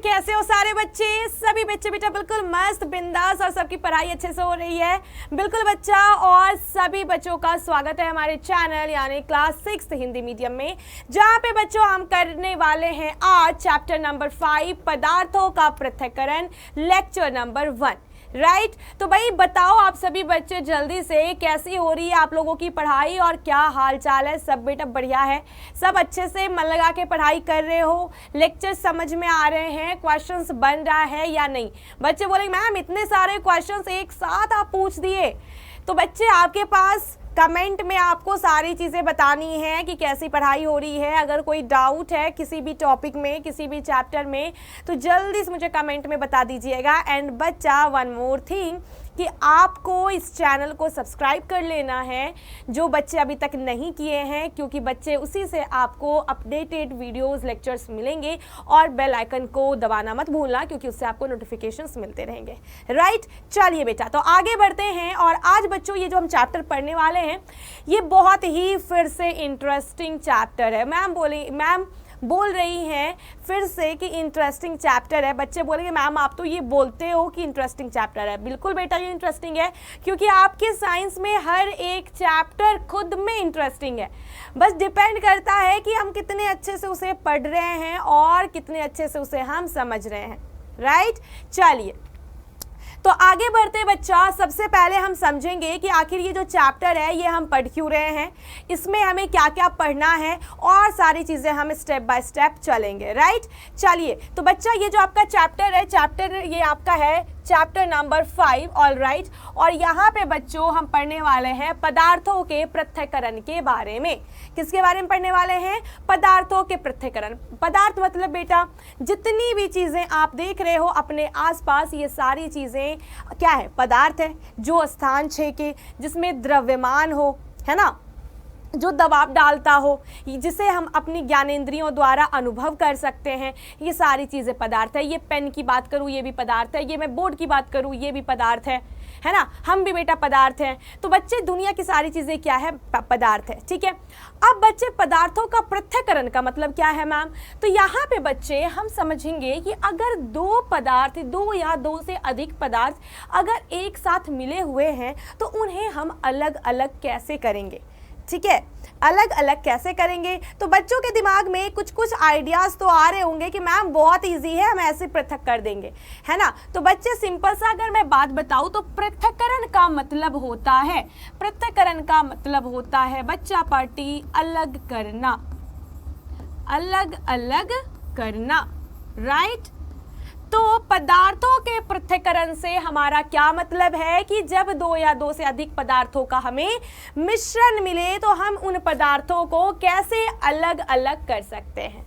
कैसे हो सारे बच्चे? सभी बच्चे बेटा बिल्कुल मस्त बिंदास और सबकी पढ़ाई अच्छे से हो रही है। बिल्कुल बच्चा, और सभी बच्चों का स्वागत है हमारे चैनल यानी क्लास 6 हिंदी मीडियम में, जहाँ पे बच्चों हम करने वाले हैं आज चैप्टर नंबर 5 पदार्थों का पृथक्करण, लेक्चर नंबर 1। राइट तो भाई बताओ आप सभी बच्चे जल्दी से कैसी हो रही है आप लोगों की पढ़ाई और क्या हाल चाल है? सब बेटा बढ़िया है? सब अच्छे से मन लगा के पढ़ाई कर रहे हो? लेक्चर समझ में आ रहे हैं? क्वेश्चंस बन रहा है या नहीं? बच्चे बोलेंगे मैम इतने सारे क्वेश्चंस एक साथ आप पूछ दिए। तो बच्चे आपके पास कमेंट में आपको सारी चीज़ें बतानी है कि कैसी पढ़ाई हो रही है। अगर कोई डाउट है किसी भी टॉपिक में, किसी भी चैप्टर में, तो जल्दी से मुझे कमेंट में बता दीजिएगा। एंड बच्चा वन मोर थिंग कि आपको इस चैनल को सब्सक्राइब कर लेना है जो बच्चे अभी तक नहीं किए हैं, क्योंकि बच्चे उसी से आपको अपडेटेड वीडियोस लेक्चर्स मिलेंगे। और बेल आइकन को दबाना मत भूलना क्योंकि उससे आपको नोटिफिकेशंस मिलते रहेंगे। राइट चलिए बेटा तो आगे बढ़ते हैं। और आज बच्चों ये जो हम चैप्टर पढ़ने वाले हैं ये बहुत ही फिर से इंटरेस्टिंग चैप्टर है। मैम बोल रही हैं फिर से कि इंटरेस्टिंग चैप्टर है। बच्चे बोलेंगे मैम आप तो ये बोलते हो कि इंटरेस्टिंग चैप्टर है। बिल्कुल बेटा ये इंटरेस्टिंग है क्योंकि आपके साइंस में हर एक चैप्टर खुद में इंटरेस्टिंग है। बस डिपेंड करता है कि हम कितने अच्छे से उसे पढ़ रहे हैं और कितने अच्छे से उसे हम समझ रहे हैं। राइट चलिए तो आगे बढ़ते बच्चा, सबसे पहले हम समझेंगे कि आखिर ये जो चैप्टर है ये हम पढ़ क्यों रहे हैं, इसमें हमें क्या क्या पढ़ना है और सारी चीज़ें हम स्टेप बाय स्टेप चलेंगे। राइट चलिए तो बच्चा ये जो आपका चैप्टर है, चैप्टर ये आपका है चैप्टर नंबर 5। ऑल राइट और यहाँ पे बच्चों हम पढ़ने वाले हैं पदार्थों के पृथक्करण के बारे में। किसके बारे में पढ़ने वाले हैं? पदार्थों के पृथक्करण। पदार्थ मतलब बेटा जितनी भी चीज़ें आप देख रहे हो अपने आसपास, ये सारी चीज़ें क्या है? पदार्थ है जो स्थान छेके, जिसमें द्रव्यमान हो, है ना, जो दबाव डालता हो, जिसे हम अपनी ज्ञानेंद्रियों द्वारा अनुभव कर सकते हैं, ये सारी चीज़ें पदार्थ है। ये पेन की बात करूँ ये भी पदार्थ है, ये मैं बोर्ड की बात करूँ ये भी पदार्थ है ना, हम भी बेटा पदार्थ हैं। तो बच्चे दुनिया की सारी चीज़ें क्या है? पदार्थ है। ठीक है, अब बच्चे पदार्थों का पृथक्करण का मतलब क्या है मैम? तो यहाँ पे बच्चे हम समझेंगे कि अगर दो पदार्थ, दो या दो से अधिक पदार्थ अगर एक साथ मिले हुए हैं तो उन्हें हम अलग अलग कैसे करेंगे। ठीक है, अलग अलग कैसे करेंगे? तो बच्चों के दिमाग में कुछ कुछ आइडियाज़ तो आ रहे होंगे कि मैम बहुत इजी है, हम ऐसे पृथक कर देंगे, है ना। तो बच्चे सिंपल सा अगर मैं बात बताऊं तो पृथक्करण का मतलब होता है, पृथक्करण का मतलब होता है बच्चा पार्टी अलग करना, अलग अलग करना। राइट तो पदार्थों के पृथक्करण से हमारा क्या मतलब है कि जब दो या दो से अधिक पदार्थों का हमें मिश्रण मिले तो हम उन पदार्थों को कैसे अलग अलग कर सकते हैं।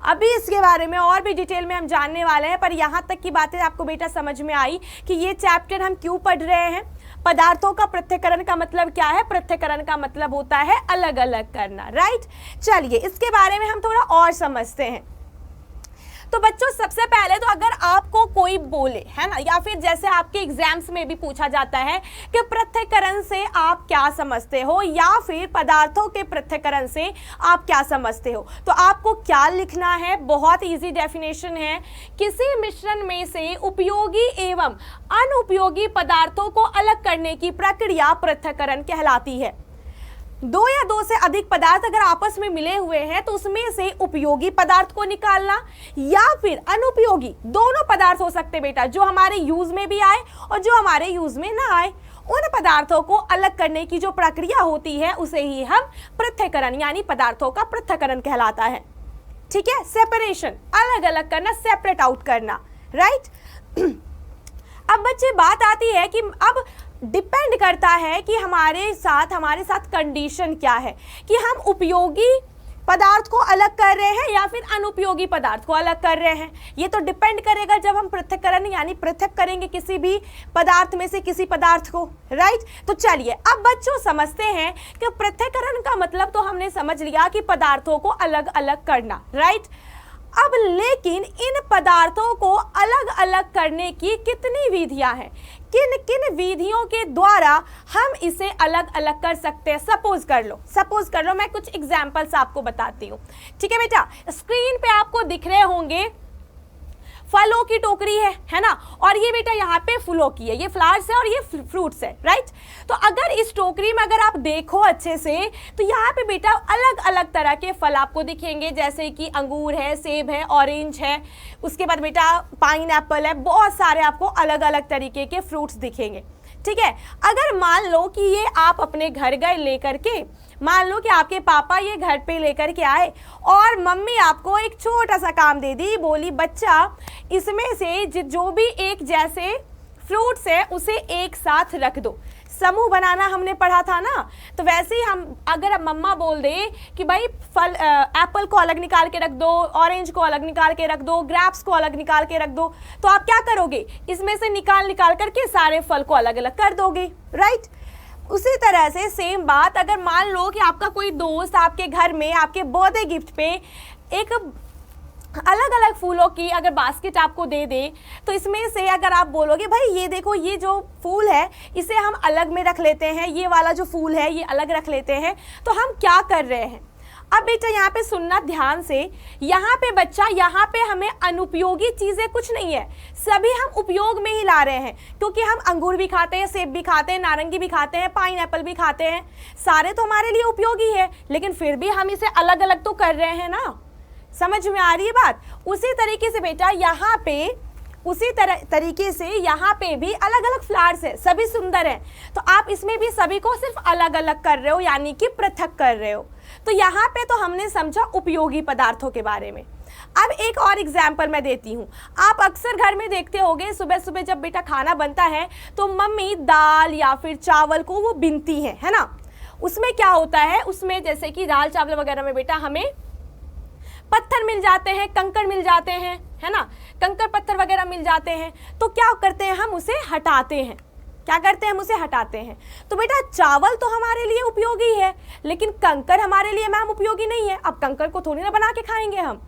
अभी इसके बारे में और भी डिटेल में हम जानने वाले हैं, पर यहाँ तक की बातें आपको बेटा समझ में आई कि ये चैप्टर हम क्यों पढ़ रहे हैं। पदार्थों का पृथक्करण का मतलब क्या है? पृथक्करण का मतलब होता है अलग अलग करना। राइट चलिए इसके बारे में हम थोड़ा और समझते हैं। तो बच्चों सबसे पहले तो अगर आपको कोई बोले, है ना, या फिर जैसे आपके एग्जाम्स में भी पूछा जाता है कि पृथक्करण से आप क्या समझते हो या फिर पदार्थों के पृथक्करण से आप क्या समझते हो, तो आपको क्या लिखना है? बहुत इजी डेफिनेशन है, किसी मिश्रण में से उपयोगी एवं अनुपयोगी पदार्थों को अलग करने की प्रक्रिया पृथक्करण कहलाती है। दो या दो से अधिक पदार्थ अगर आपस में मिले हुए हैं तो उसमें से उपयोगी पदार्थ को निकालना या फिर अनुपयोगी, दोनों पदार्थ हो सकते बेटा, जो हमारे यूज में भी आए और जो हमारे यूज में ना आए, उन पदार्थों को अलग करने की जो प्रक्रिया होती है उसे ही हम पृथक्करण यानी पदार्थों का पृथक्करण कहलाता है। ठीक है, सेपरेशन, अलग अलग करना, सेपरेट आउट करना। राइट अब बच्चे बात आती है कि अब डिपेंड करता है कि हमारे साथ कंडीशन क्या है कि हम उपयोगी पदार्थ को अलग कर रहे हैं या फिर अनुपयोगी पदार्थ को अलग कर रहे हैं। ये तो डिपेंड करेगा जब हम पृथक्करण यानी पृथक करेंगे किसी भी पदार्थ में से किसी पदार्थ को। राइट तो चलिए अब बच्चों समझते हैं कि पृथक्करण का मतलब तो हमने समझ लिया कि पदार्थों को अलग अलग करना। राइट अब लेकिन इन पदार्थों को अलग अलग करने की कितनी विधियां हैं, किन किन विधियों के द्वारा हम इसे अलग अलग कर सकते हैं। सपोज कर लो मैं कुछ एग्जांपल्स आपको बताती हूँ। ठीक है बेटा, स्क्रीन पे आपको दिख रहे होंगे फलों की टोकरी है ना, और ये बेटा यहाँ पे फूलों की है, ये फ्लावर्स है और ये फ्रूट्स है, राइट। तो अगर इस टोकरी में अगर आप देखो अच्छे से तो यहाँ पे बेटा अलग अलग तरह के फल आपको दिखेंगे, जैसे कि अंगूर है, सेब है, ऑरेंज है, उसके बाद बेटा पाइनएप्पल है, बहुत सारे आपको अलग अलग तरीके के फ्रूट्स दिखेंगे, ठीक है। अगर मान लो कि ये आप अपने घर गए लेकर के, मान लो कि आपके पापा ये घर पे लेकर के आए और मम्मी आपको एक छोटा सा काम दे दी, बोली बच्चा इसमें से जो भी एक जैसे फ्रूट्स है उसे एक साथ रख दो। समूह बनाना हमने पढ़ा था ना, तो वैसे ही हम अगर मम्मा बोल दे कि भाई फल एप्पल को अलग निकाल के रख दो, ऑरेंज को अलग निकाल के रख दो, ग्रेप्स को अलग निकाल के रख दो, तो आप क्या करोगे, इसमें से निकाल करके सारे फल को अलग अलग कर दोगे, राइट। उसी तरह से सेम बात, अगर मान लो कि आपका कोई दोस्त आपके घर में आपके बर्थडे गिफ्ट पे एक अलग अलग फूलों की अगर बास्केट आपको दे दे, तो इसमें से अगर आप बोलोगे भाई ये देखो ये जो फूल है इसे हम अलग में रख लेते हैं, ये वाला जो फूल है ये अलग रख लेते हैं, तो हम क्या कर रहे हैं। अब बेटा यहाँ पे सुनना ध्यान से, यहाँ पे बच्चा, यहाँ पे हमें अनुपयोगी चीज़ें कुछ नहीं है, सभी हम उपयोग में ही ला रहे हैं, क्योंकि हम अंगूर भी खाते हैं, सेब भी खाते हैं, नारंगी भी खाते हैं, पाइनएप्पल भी खाते हैं, सारे तो हमारे लिए उपयोगी है, लेकिन फिर भी हम इसे अलग अलग तो कर रहे हैं ना। समझ में आ रही है बात। उसी तरीके से बेटा यहाँ पे उसी तरीके से यहाँ पे भी अलग अलग फ्लावर्स है, सभी सुंदर हैं, तो आप इसमें भी सभी को सिर्फ अलग अलग कर रहे हो, यानी कि पृथक कर रहे हो। तो यहाँ पे तो हमने समझा उपयोगी पदार्थों के बारे में। अब एक और एग्जाम्पल मैं देती हूँ। आप अक्सर घर में देखते होंगे सुबह सुबह जब बेटा खाना बनता है तो मम्मी दाल या फिर चावल को वो बीनती है ना। उसमें क्या होता है, उसमें जैसे कि दाल चावल वगैरह में बेटा हमें पत्थर मिल जाते हैं, कंकड़ मिल जाते हैं, है ना, कंकड़ पत्थर वगैरह मिल जाते हैं, तो क्या करते हैं हम उसे हटाते हैं। क्या करते हैं, हम उसे हटाते हैं। तो बेटा चावल तो हमारे लिए उपयोगी है, लेकिन कंकड़ हमारे लिए मैम उपयोगी नहीं है। अब कंकड़ को थोड़ी ना बना के खाएंगे हम।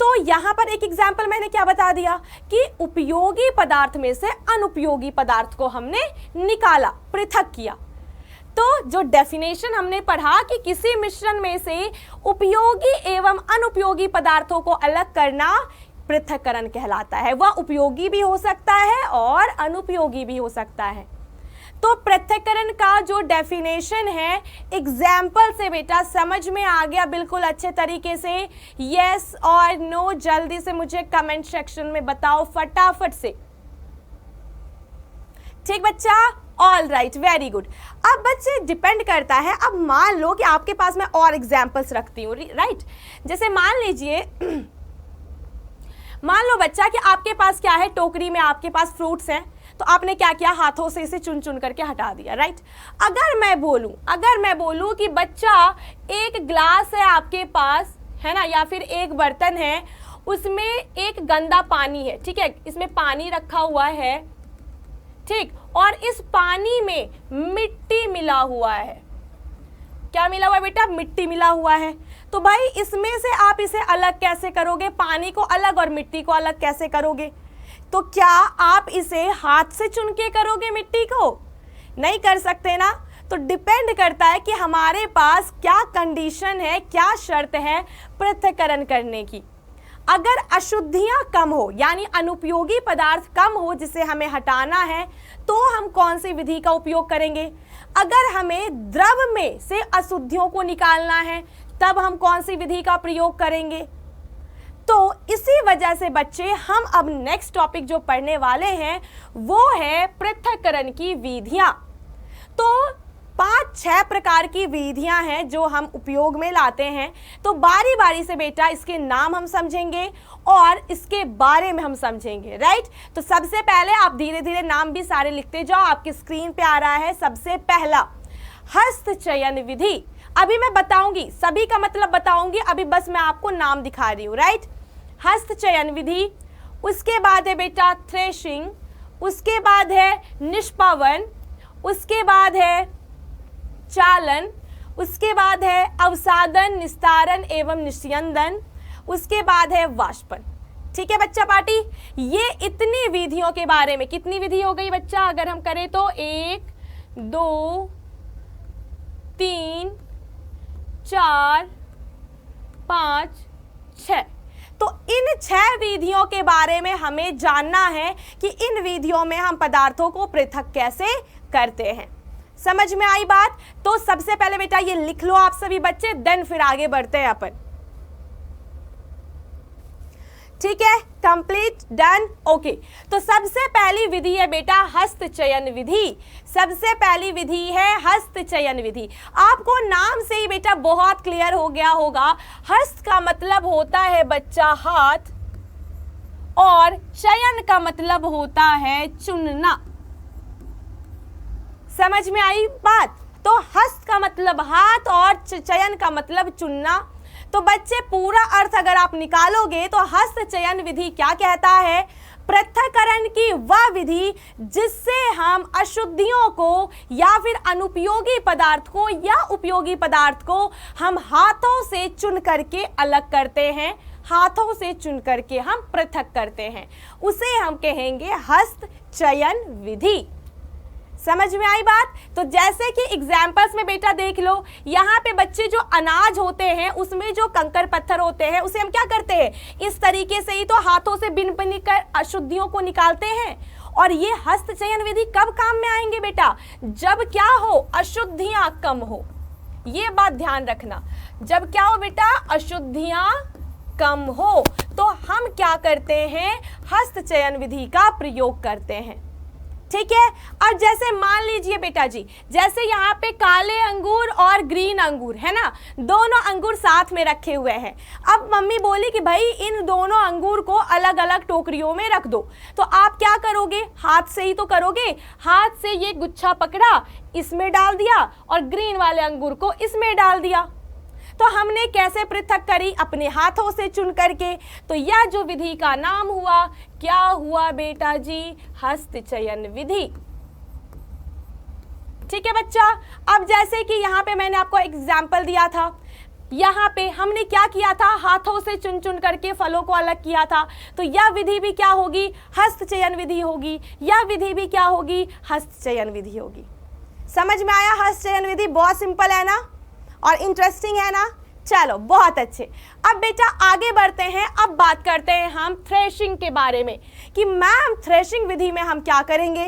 तो यहाँ पर एक एग्जाम्पल मैंने क्या बता दिया कि उपयोगी पदार्थ में से अनुपयोगी पदार्थ को हमने निकाला, पृथक किया। तो जो डेफिनेशन हमने पढ़ा कि किसी मिश्रण में से उपयोगी एवं अनुपयोगी पदार्थों को अलग करना पृथक्करण कहलाता है। वह उपयोगी भी हो सकता है और अनुपयोगी भी हो सकता है। तो पृथक्करण का जो डेफिनेशन है एग्जाम्पल से बेटा समझ में आ गया बिल्कुल अच्छे तरीके से। यस और नो जल्दी से मुझे कमेंट सेक्शन में बताओ फटाफट से। ठीक बच्चा, ऑल राइट, वेरी गुड। अब बच्चे डिपेंड करता है, अब मान लो कि आपके पास मैं और एग्जाम्पल्स रखती हूँ, राइट। जैसे मान लीजिए मान लो बच्चा कि आपके पास क्या है, टोकरी में आपके पास फ्रूट्स हैं, तो आपने क्या किया, हाथों से इसे चुन चुन करके हटा दिया, राइट। अगर मैं बोलूं कि बच्चा एक ग्लास है आपके पास, है ना, या फिर एक बर्तन है, उसमें एक गंदा पानी है, ठीक है, इसमें पानी रखा हुआ है, ठीक, और इस पानी में मिट्टी मिला हुआ है। क्या मिला हुआ है बेटा, मिट्टी मिला हुआ है। तो भाई इसमें से आप इसे अलग कैसे करोगे, पानी को अलग और मिट्टी को अलग कैसे करोगे। तो क्या आप इसे हाथ से चुन के करोगे, मिट्टी को नहीं कर सकते ना। तो डिपेंड करता है कि हमारे पास क्या कंडीशन है, क्या शर्त है पृथक्करण करने की। अगर अशुद्धियां कम हो, यानी अनुपयोगी पदार्थ कम हो जिसे हमें हटाना है, तो हम कौन सी विधि का उपयोग करेंगे। अगर हमें द्रव में से अशुद्धियों को निकालना है, तब हम कौन सी विधि का प्रयोग करेंगे। तो इसी वजह से बच्चे हम अब नेक्स्ट टॉपिक जो पढ़ने वाले हैं वो है पृथक्करण की विधियां। तो 5-6 प्रकार की विधियां हैं जो हम उपयोग में लाते हैं। तो बारी बारी से बेटा इसके नाम हम समझेंगे और इसके बारे में हम समझेंगे, राइट। तो सबसे पहले आप धीरे धीरे नाम भी सारे लिखते जाओ, आपकी स्क्रीन पे आ रहा है। सबसे पहला हस्त चयन विधि। अभी मैं बताऊंगी, सभी का मतलब बताऊंगी, अभी बस मैं आपको नाम दिखा रही हूँ, राइट। हस्त चयन विधि, उसके बाद है बेटा थ्रेशिंग, उसके बाद है निष्पावन, उसके बाद है चालन, उसके बाद है अवसादन, निस्तारण एवं निस्यंदन, उसके बाद है वाष्पन। ठीक है बच्चा पार्टी, ये इतनी विधियों के बारे में, कितनी विधि हो गई बच्चा, अगर हम करें तो 1 2 3 4 5 6। तो इन 6 विधियों के बारे में हमें जानना है कि इन विधियों में हम पदार्थों को पृथक कैसे करते हैं। समझ में आई बात? तो सबसे पहले बेटा ये लिख लो आप सभी बच्चे, देन फिर आगे बढ़ते हैं अपन। ठीक है, कंप्लीट, डन, ओके। तो सबसे पहली विधि है बेटा हस्त चयन विधि। सबसे पहली विधि है हस्त चयन विधि। आपको नाम से ही बेटा बहुत क्लियर हो गया होगा, हस्त का मतलब होता है बच्चा हाथ, और चयन का मतलब होता है चुनना। समझ में आई बात? तो हस्त का मतलब हाथ और चयन का मतलब चुनना। तो बच्चे पूरा अर्थ अगर आप निकालोगे तो हस्त चयन विधि क्या कहता है? पृथक्करण की वह विधि जिससे हम अशुद्धियों को या फिर अनुपयोगी पदार्थ को या उपयोगी पदार्थ को हम हाथों से चुन करके अलग करते हैं, हाथों से चुन करके हम पृथक करते हैं, उसे हम कहेंगे हस्त चयन विधि। समझ में आई बात? तो जैसे कि एग्जाम्पल्स में बेटा देख लो, यहाँ पे बच्चे जो अनाज होते हैं उसमें जो कंकर पत्थर होते हैं उसे हम क्या करते हैं, इस तरीके से ही तो हाथों से बिन बिन कर अशुद्धियों को निकालते हैं। और ये हस्त चयन विधि कब काम में आएंगे बेटा? जब क्या हो, अशुद्धियां कम हो। ये बात ध्यान रखना, जब क्या हो बेटा, अशुद्धियां कम हो, तो हम क्या करते हैं, हस्त चयन विधि का प्रयोग करते हैं। ठीक है। अब जैसे मान लीजिए बेटा जी, जैसे यहाँ पे काले अंगूर और ग्रीन अंगूर है ना, दोनों अंगूर साथ में रखे हुए हैं। अब मम्मी बोली कि भाई इन दोनों अंगूर को अलग अलग टोकरियों में रख दो, तो आप क्या करोगे, हाथ से ही तो करोगे। हाथ से ये गुच्छा पकड़ा, इसमें डाल दिया, और ग्रीन वाले अंगूर को इसमें डाल दिया। तो हमने कैसे पृथक करी, अपने हाथों से चुन करके। तो यह जो विधि का नाम हुआ, क्या हुआ बेटा जी, हस्त चयन विधि। ठीक है बच्चा। अब जैसे कि यहाँ पे मैंने आपको एग्जाम्पल दिया था, यहाँ पे हमने क्या किया था, हाथों से चुन चुन करके फलों को अलग किया था। तो यह विधि भी क्या होगी, हस्त चयन विधि होगी। यह विधि भी क्या होगी, हस्त चयन विधि होगी। समझ में आया? हस्त चयन विधि बहुत सिंपल है ना, और इंटरेस्टिंग है ना। चलो बहुत अच्छे। अब बेटा आगे बढ़ते हैं। अब बात करते हैं हम थ्रेशिंग के बारे में कि मैम थ्रेशिंग विधि में हम क्या करेंगे।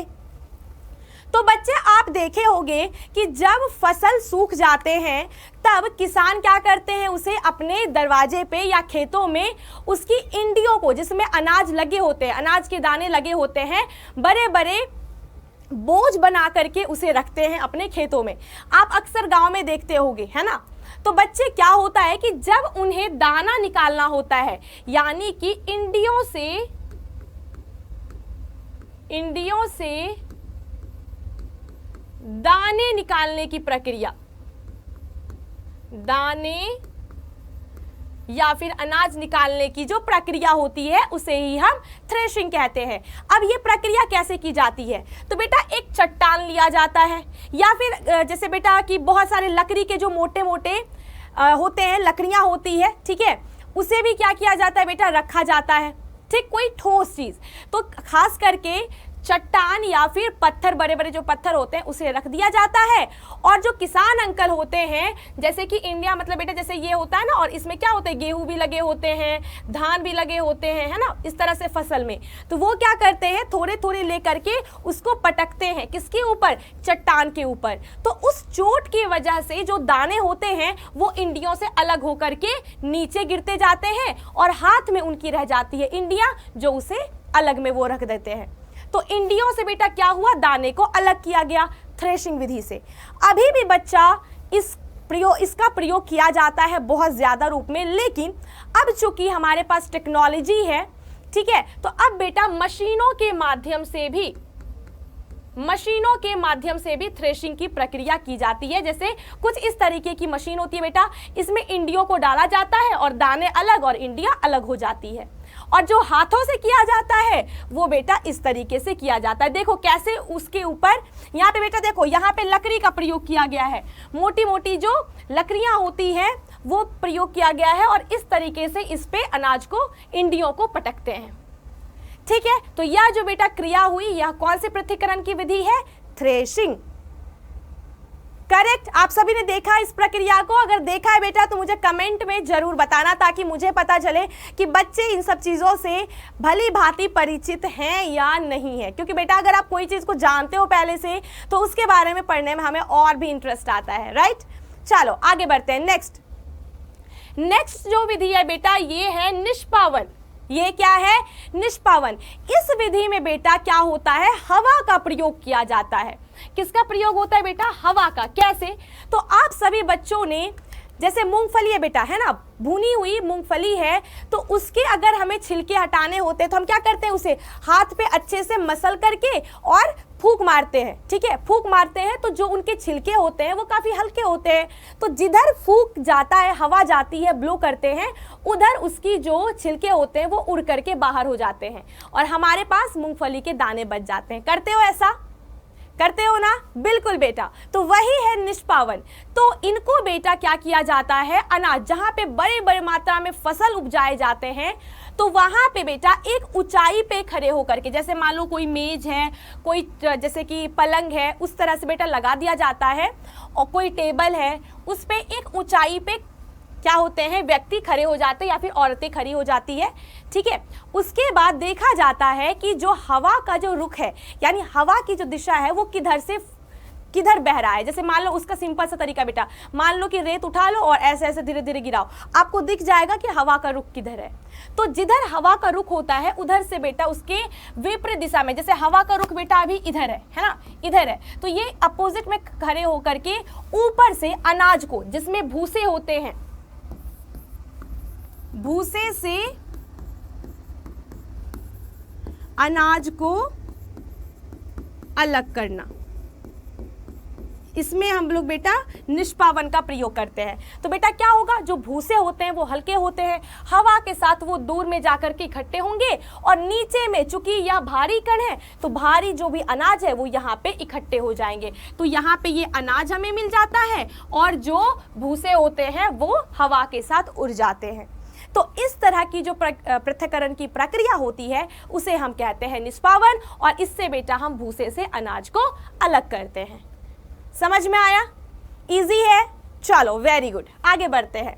तो बच्चे आप देखे होंगे कि जब फसल सूख जाते हैं तब किसान क्या करते हैं, उसे अपने दरवाजे पे या खेतों में उसकी इंडियों को, जिसमें अनाज लगे होते हैं, अनाज के दाने लगे होते हैं, बड़े बड़े बोझ बना करके उसे रखते हैं अपने खेतों में। आप अक्सर गांव में देखते होंगे, है ना। तो बच्चे क्या होता है कि जब उन्हें दाना निकालना होता है, यानी कि इंडियों से दाने निकालने की प्रक्रिया, दाने या फिर अनाज निकालने की जो प्रक्रिया होती है उसे ही हम थ्रेशिंग कहते हैं। अब ये प्रक्रिया कैसे की जाती है, तो बेटा एक चट्टान लिया जाता है, या फिर जैसे बेटा कि बहुत सारे लकड़ी के जो मोटे मोटे होते हैं, लकड़ियां होती है, ठीक है, उसे भी क्या किया जाता है बेटा, रखा जाता है। ठीक, कोई ठोस चीज, तो खास करके चट्टान या फिर पत्थर, बड़े बड़े जो पत्थर होते हैं उसे रख दिया जाता है। और जो किसान अंकल होते हैं, जैसे कि इंडिया मतलब बेटा जैसे ये होता है ना, और इसमें क्या होता है, गेहूं भी लगे होते हैं, धान भी लगे होते हैं, है ना, इस तरह से फसल में। तो वो क्या करते हैं, थोड़े थोड़े लेकर के उसको पटकते हैं, किसके ऊपर, चट्टान के ऊपर। तो उस चोट की वजह से जो दाने होते हैं वो इंडियों से अलग होकर के नीचे गिरते जाते हैं, और हाथ में उनकी रह जाती है इंडिया, जो उसे अलग में वो रख देते हैं। तो इंडियों से बेटा क्या हुआ, दाने को अलग किया गया थ्रेशिंग विधि से। अभी भी बच्चा इसका प्रयोग किया जाता है बहुत ज्यादा रूप में, लेकिन अब चूंकि हमारे पास टेक्नोलॉजी है, ठीक है, तो अब बेटा मशीनों के माध्यम से भी थ्रेशिंग की प्रक्रिया की जाती है। जैसे कुछ इस तरीके की मशीन होती है बेटा, इसमें इंडियों को डाला जाता है और दाने अलग और इंडिया अलग हो जाती है। और जो हाथों से किया जाता है वो बेटा इस तरीके से किया जाता है। देखो कैसे उसके ऊपर, यहाँ पे बेटा देखो, यहाँ पे लकड़ी का प्रयोग किया गया है, मोटी मोटी जो लकड़ियां होती हैं वो प्रयोग किया गया है, और इस तरीके से इस पे अनाज को, इंडियों को पटकते हैं। ठीक है, तो यह जो बेटा क्रिया हुई, यह कौन से पृथक्करण की विधि है, थ्रेशिंग। करेक्ट, आप सभी ने देखा इस प्रक्रिया को? अगर देखा है बेटा तो मुझे कमेंट में जरूर बताना, ताकि मुझे पता चले कि बच्चे इन सब चीज़ों से भली भांति परिचित हैं या नहीं है। क्योंकि बेटा अगर आप कोई चीज़ को जानते हो पहले से तो उसके बारे में पढ़ने में हमें और भी इंटरेस्ट आता है, राइट। चलो आगे बढ़ते हैं। नेक्स्ट जो विधि है बेटा ये है निष्पावन। ये क्या है? निष्पावन। इस विधि में बेटा क्या होता है, हवा का प्रयोग किया जाता है। किसका प्रयोग होता है बेटा? हवा का। कैसे? तो आप सभी बच्चों ने, जैसे मूंगफली है बेटा, है ना, भुनी हुई मूंगफली है, तो उसके अगर हमें छिलके हटाने होते हैं तो हम क्या करते हैं, उसे हाथ पे अच्छे से मसल करके और फूंक मारते हैं। ठीक है, फूंक मारते हैं तो जो उनके छिलके होते हैं वो काफ़ी हल्के होते हैं, तो जिधर फूंक जाता है, हवा जाती है, ब्लो करते हैं, उधर उसकी जो छिलके होते हैं वो उड़ करके बाहर हो जाते हैं और हमारे पास मूंगफली के दाने बच जाते हैं। करते हो ऐसा? करते हो ना? बिल्कुल बेटा, तो वही है निष्पावन। तो इनको बेटा क्या किया जाता है, अनाज जहाँ पे बड़े बड़े मात्रा में फसल उपजाए जाते हैं तो वहाँ पे बेटा एक ऊंचाई पे खड़े होकर के, जैसे मान लो कोई मेज है, कोई जैसे कि पलंग है, उस तरह से बेटा लगा दिया जाता है, और कोई टेबल है, उस पे एक ऊंचाई पे क्या होते हैं, व्यक्ति खड़े हो जाते हैं या फिर औरतें खड़ी हो जाती है। ठीक है, उसके बाद देखा जाता है कि जो हवा का जो रुख है, यानी हवा की जो दिशा है वो किधर से किधर बह रहा है। जैसे मान लो, उसका सिंपल सा तरीका बेटा, मान लो कि रेत उठा लो और ऐसे ऐसे धीरे धीरे गिराओ, आपको दिख जाएगा कि हवा का रुख किधर है। तो जिधर हवा का रुख होता है उधर से बेटा उसके विपरीत दिशा में, जैसे हवा का रुख बेटा अभी इधर है ना, इधर है, तो ये अपोजिट में खड़े होकर के ऊपर से अनाज को, जिसमें भूसे होते हैं, भूसे से अनाज को अलग करना, इसमें हम लोग बेटा निष्पावन का प्रयोग करते हैं। तो बेटा क्या होगा, जो भूसे होते हैं वो हल्के होते हैं, हवा के साथ वो दूर में जाकर के इकट्ठे होंगे, और नीचे में चूंकि यह भारी कण है तो भारी जो भी अनाज है वो यहाँ पे इकट्ठे हो जाएंगे। तो यहाँ पे ये अनाज हमें मिल जाता है और जो भूसे होते हैं वो हवा के साथ उड़ जाते हैं। तो इस तरह की जो पृथक्करण की प्रक्रिया होती है उसे हम कहते हैं निष्पावन, और इससे बेटा हम भूसे से अनाज को अलग करते हैं। समझ में आया? इजी है? चलो वेरी गुड, आगे बढ़ते हैं।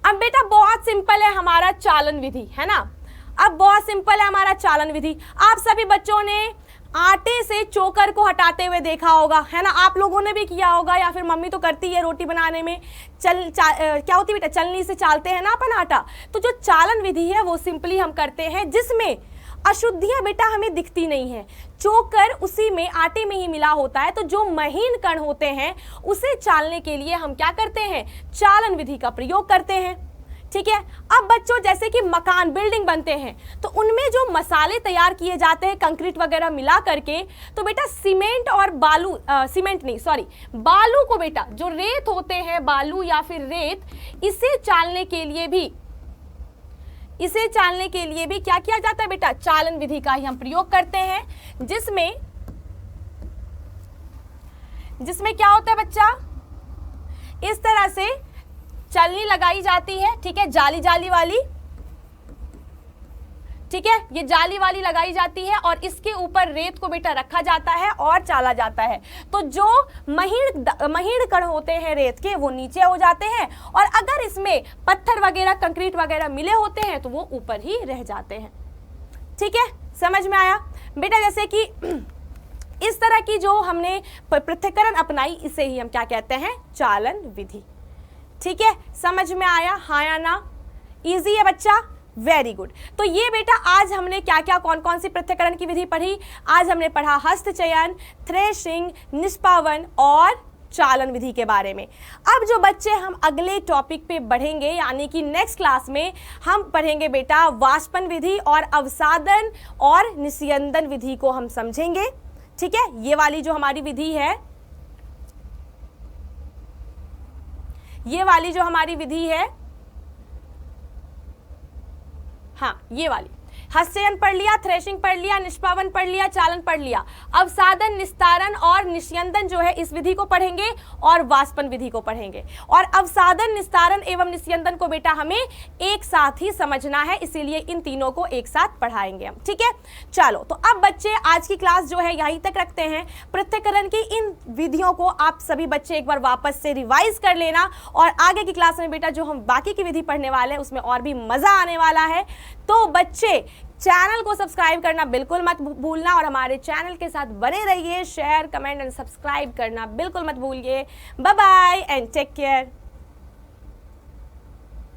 अब बेटा बहुत सिंपल है हमारा चालन विधि, है ना। अब बहुत सिंपल है हमारा चालन विधि। आप सभी बच्चों ने आटे से चोकर को हटाते हुए देखा होगा, है ना, आप लोगों ने भी किया होगा, या फिर मम्मी तो करती है रोटी बनाने में, क्या होती है बेटा, चलनी से चालते हैं ना अपन आटा। तो जो चालन विधि है वो सिंपली हम करते हैं, जिसमें अशुद्धियां बेटा हमें दिखती नहीं है, चोकर उसी में आटे में ही मिला होता है। तो जो महीन कण होते हैं उसे चालने के लिए हम क्या करते हैं, चालन विधि का प्रयोग करते हैं। ठीक है, अब बच्चों जैसे कि मकान, बिल्डिंग बनते हैं तो उनमें जो मसाले तैयार किए जाते हैं कंक्रीट वगैरह मिला करके, तो बेटा सीमेंट और बालू, सीमेंट नहीं सॉरी, बालू को बेटा, जो रेत होते हैं, बालू या फिर रेत, इसे चालने के लिए भी क्या किया जाता है बेटा, चालन विधि का ही हम प्रयोग करते हैं, जिसमें क्या होता है बच्चा, इस तरह से चलनी लगाई जाती है। ठीक है, जाली जाली वाली, ठीक है, ये जाली वाली लगाई जाती है और इसके ऊपर रेत को बेटा रखा जाता है और चाला जाता है। तो जो महीन कण होते हैं रेत के वो नीचे हो जाते हैं, और अगर इसमें पत्थर वगैरह, कंक्रीट वगैरह मिले होते हैं तो वो ऊपर ही रह जाते हैं। ठीक है, समझ में आया बेटा? जैसे कि इस तरह की जो हमने पृथक्करण अपनाई, इसे ही हम क्या कहते हैं, चालन विधि। ठीक है, समझ में आया, हाँ या ना? इजी है बच्चा, वेरी गुड। तो ये बेटा आज हमने क्या क्या, कौन कौन सी पृथक्करण की विधि पढ़ी? आज हमने पढ़ा हस्तचयन, थ्रेशिंग, निष्पावन और चालन विधि के बारे में। अब जो बच्चे हम अगले टॉपिक पे बढ़ेंगे, यानी कि नेक्स्ट क्लास में हम पढ़ेंगे बेटा वाष्पन विधि और अवसादन और निस्यंदन विधि को हम समझेंगे। ठीक है, ये वाली जो हमारी विधि है, ये वाली जो हमारी विधि है, हाँ ये वाली, हस्तचयन पढ़ लिया, थ्रेशिंग पढ़ लिया, निष्पावन पढ़ लिया, चालन पढ़ लिया। अवसादन, निस्तारण और निस्यंदन जो है इस विधि को पढ़ेंगे और वाष्पन विधि को पढ़ेंगे। और अवसादन, निस्तारण एवं निस्यंदन को बेटा हमें एक साथ ही समझना है, इसीलिए इन तीनों को एक साथ पढ़ाएंगे हम। ठीक है, चलो तो अब बच्चे आज की क्लास जो है यहीं तक रखते हैं। पृथक्करण की इन विधियों को आप सभी बच्चे एक बार वापस से रिवाइज कर लेना, और आगे की क्लास में बेटा जो हम बाकी की विधि पढ़ने वाले हैं उसमें और भी मजा आने वाला है। तो बच्चे चैनल को सब्सक्राइब करना बिल्कुल मत भूलना, और हमारे चैनल के साथ बने रहिए। शेयर, कमेंट एंड सब्सक्राइब करना बिल्कुल मत भूलिए। Bye bye and take care.